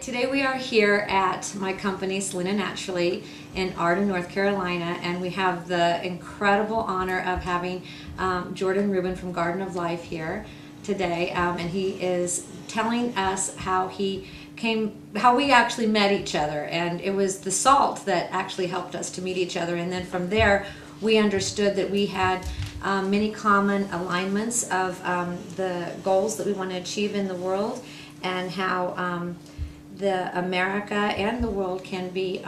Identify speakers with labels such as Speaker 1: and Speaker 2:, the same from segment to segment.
Speaker 1: Today we are here at my company, Selina Naturally, in Arden, North Carolina, and we have the incredible honor of having Jordan Rubin from Garden of Life here today, and he is telling us how we actually met each other, and it was the salt that actually helped us to meet each other, and then from there we understood that we had many common alignments of the goals that we want to achieve in the world, and how the America and the world can be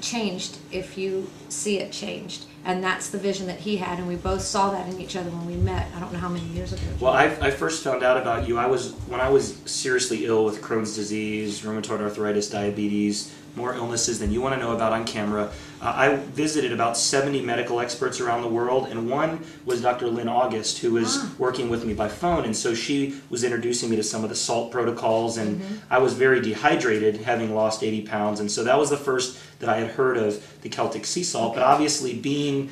Speaker 1: changed if you see it changed. And that's the vision that he had, and we both saw that in each other when we met. I don't know how many years ago.
Speaker 2: Well, I first found out about you. When I was seriously ill with Crohn's disease, rheumatoid arthritis, diabetes, more illnesses than you want to know about on camera. I visited about 70 medical experts around the world, and one was Dr. Lynn August, who was working with me by phone, and so she was introducing me to some of the salt protocols, and I was very dehydrated, having lost 80 pounds, and so that was the first that I had heard of the Celtic sea salt. But obviously, being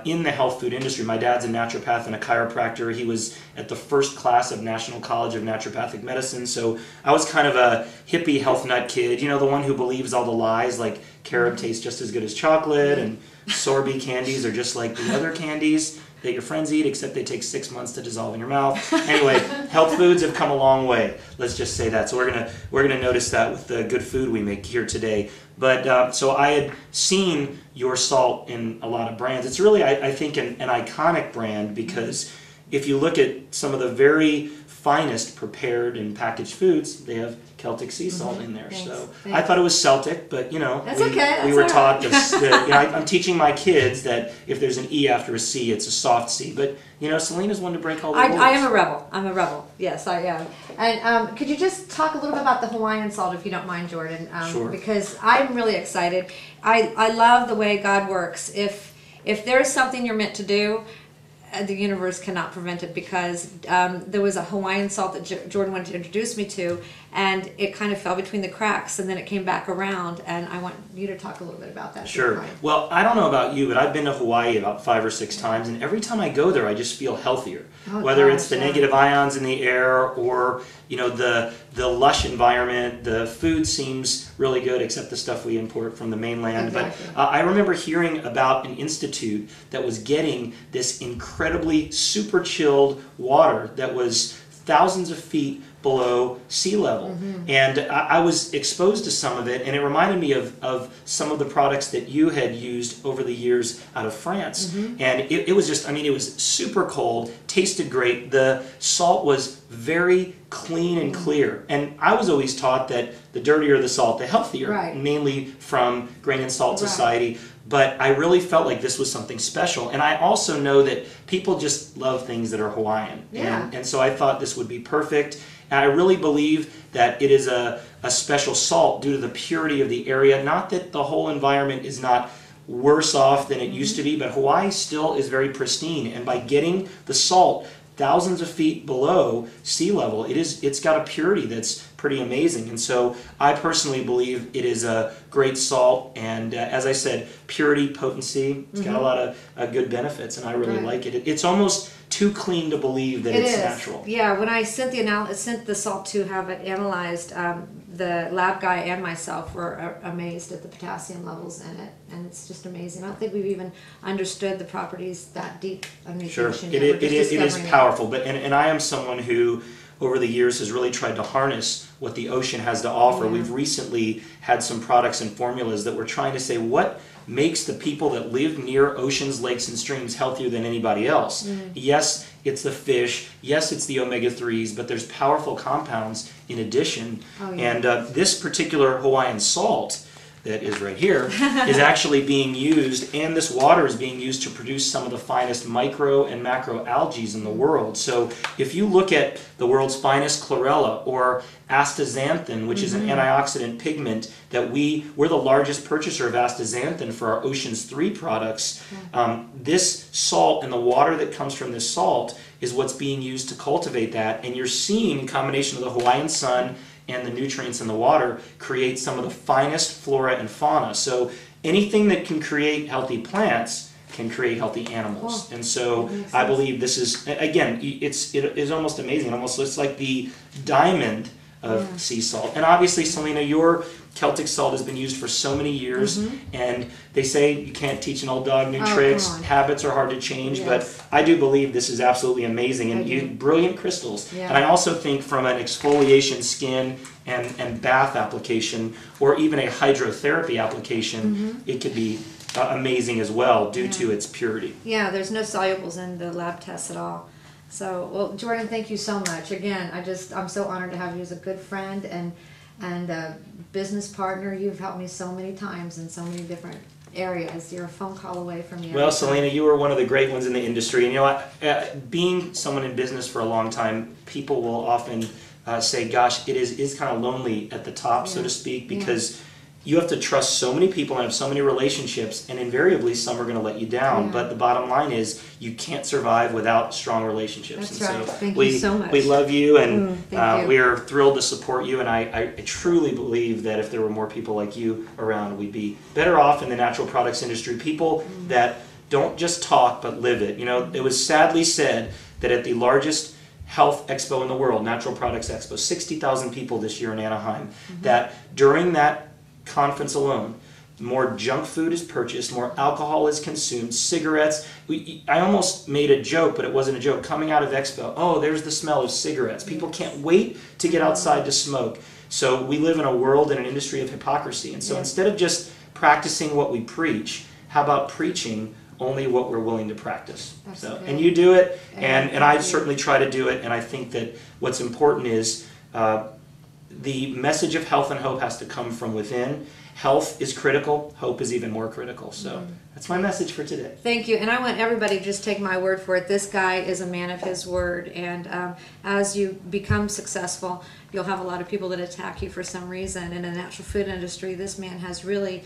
Speaker 2: in the health food industry, my dad's a naturopath and a chiropractor. He was at the first class of National College of Naturopathic Medicine, so I was kind of a hippie health nut kid, you know, the one who believes all the lies, like carob tastes just as good as chocolate, and sorbet candies are just like the other candies that your friends eat, except they take 6 months to dissolve in your mouth. Anyway, health foods have come a long way. Let's just say that. So we're gonna notice that with the good food we make here today. But so I had seen your salt in a lot of brands. It's really, I think, an iconic brand, because if you look at some of the very finest prepared and packaged foods, they have Celtic sea salt in there. So I thought it was Celtic, but you know, we were taught this. I'm teaching my kids that if there's an E after a C, it's a soft C. But you know, Selina's one to break all the rules.
Speaker 1: I am a rebel. I'm a rebel. Yes, I am. And could you just talk a little bit about the Hawaiian salt, if you don't mind, Jordan?
Speaker 2: Sure.
Speaker 1: Because I'm really excited. I love the way God works. If there's something you're meant to do, the universe cannot prevent it, because there was a Hawaiian salt that Jordan wanted to introduce me to, and it kind of fell between the cracks, and then it came back around, and I want you to talk a little bit about that.
Speaker 2: Sure. Well, I don't know about you, but I've been to Hawaii about 5 or 6 times, and every time I go there, I just feel healthier. Whether it's the negative ions in the air, or you know, the lush environment, the food seems really good, except the stuff we import from the mainland. Exactly. But I remember hearing about an institute that was getting this incredibly super chilled water that was thousands of feet below sea level, and I was exposed to some of it, and it reminded me of some of the products that you had used over the years out of France, and it was just, I mean, it was super cold, tasted great, the salt was very clean and clear, and I was always taught that the dirtier the salt, the healthier, mainly from Grain and Salt Society. But I really felt like this was something special. And I also know that people just love things that are Hawaiian. And so I thought this would be perfect. And I really believe that it is a special salt due to the purity of the area. Not that the whole environment is not worse off than it used to be, but Hawaii still is very pristine. And by getting the salt thousands of feet below sea level, it's got a purity that's pretty amazing. And so I personally believe it is a great salt, and as I said, purity, potency, it's got a lot of good benefits, and I really like it. It's almost too clean to believe that it's natural.
Speaker 1: Yeah, when I sent the salt to have it analyzed, the lab guy and myself were amazed at the potassium levels in it, and it's just amazing. I don't think we've even understood the properties that deep underneath the ocean.
Speaker 2: It is powerful, but and I am someone who over the years has really tried to harness what the ocean has to offer. We've recently had some products and formulas that we're trying to say what makes the people that live near oceans, lakes, and streams healthier than anybody else. Yes, it's the fish. Yes, it's the omega-3s, but there's powerful compounds in addition. And this particular Hawaiian salt that is right here is actually being used, and this water is being used to produce some of the finest micro and macro algae in the world. So if you look at the world's finest chlorella or astaxanthin, which is an antioxidant pigment that we're the largest purchaser of astaxanthin for our Oceans 3 products. This salt and the water that comes from this salt is what's being used to cultivate that, and you're seeing a combination of the Hawaiian sun and the nutrients in the water create some of the finest flora and fauna. So anything that can create healthy plants can create healthy animals. And so I believe this is, again, it is almost amazing. It almost looks like the diamond of sea salt. And obviously, Selina, your Celtic salt has been used for so many years, and they say you can't teach an old dog new tricks. Habits are hard to change, but I do believe this is absolutely amazing, and you brilliant crystals. And I also think from an exfoliation, skin, and bath application, or even a hydrotherapy application, it could be amazing as well due to its purity.
Speaker 1: Yeah, there's no solubles in the lab tests at all. So, well, Jordan, thank you so much. Again, I'm so honored to have you as a good friend and a business partner. You've helped me so many times in so many different areas. You're a phone call away from me.
Speaker 2: Well, Selina, you were one of the great ones in the industry. And you know what? Being someone in business for a long time, people will often say, gosh, it is kind of lonely at the top, so to speak, because you have to trust so many people and have so many relationships, and invariably some are going to let you down. But the bottom line is you can't survive without strong relationships.
Speaker 1: That's
Speaker 2: and
Speaker 1: right.
Speaker 2: So
Speaker 1: Thank you so much.
Speaker 2: We love you, and
Speaker 1: you.
Speaker 2: we are thrilled to support you. And I truly believe that if there were more people like you around, we'd be better off in the natural products industry. People that don't just talk but live it. You know, it was sadly said that at the largest health expo in the world, Natural Products Expo, 60,000 people this year in Anaheim, that during that conference alone, more junk food is purchased, more alcohol is consumed, cigarettes. I almost made a joke, but it wasn't a joke. Coming out of Expo, oh, there's the smell of cigarettes. People can't wait to get outside to smoke. So we live in a world and an industry of hypocrisy. And so instead of just practicing what we preach, how about preaching only what we're willing to practice? And you do it, and I certainly try to do it. And I think that what's important is the message of health and hope has to come from within. Health is critical. Hope is even more critical. So that's my message for today.
Speaker 1: Thank you. And I want everybody to just take my word for it. This guy is a man of his word. And as you become successful, you'll have a lot of people that attack you for some reason. In the natural food industry, this man has really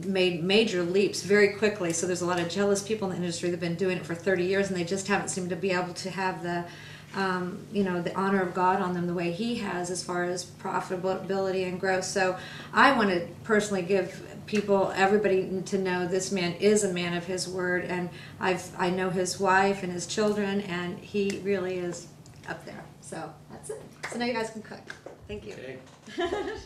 Speaker 1: made major leaps very quickly. So there's a lot of jealous people in the industry that have been doing it for 30 years, and they just haven't seemed to be able to have the the honor of God on them the way he has as far as profitability and growth. So I want to personally give everybody to know this man is a man of his word, and I know his wife and his children, and he really is up there. So that's it. So now you guys can cook. Thank you.
Speaker 2: Okay.